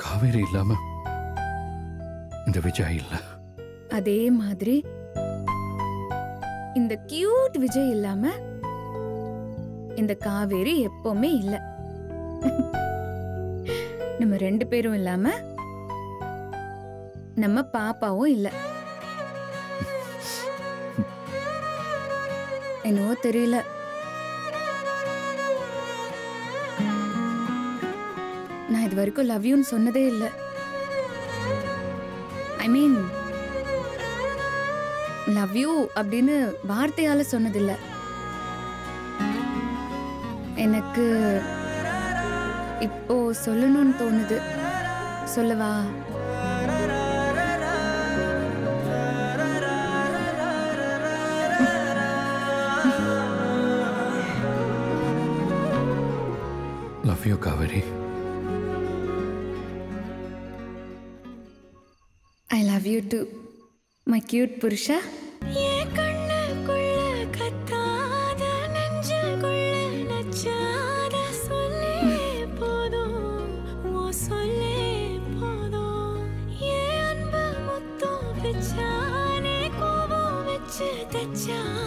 காவேரி இல்லாம இந்த விஜய் இல்ல. அதே மாதிரி இந்த கியூட் விஜய் இல்லாம இந்த காவேரி எப்பவுமே இல்ல. நம்ம 2 பேரும் இல்லாம நம்ம பாப்பாவும் இல்ல. என்னவோ தெரியல, நான் இது வரைக்கும் லவ் யூன்னு சொன்னதே இல்ல. ஐ மீன் லவ் யூ அப்படின்னு வார்த்தையால சொன்னதில்ல. எனக்கு இப்போ சொல்லணும்னு தோணுது. சொல்லவா? Love you Kaveri. I love you too, my cute Purusha. जा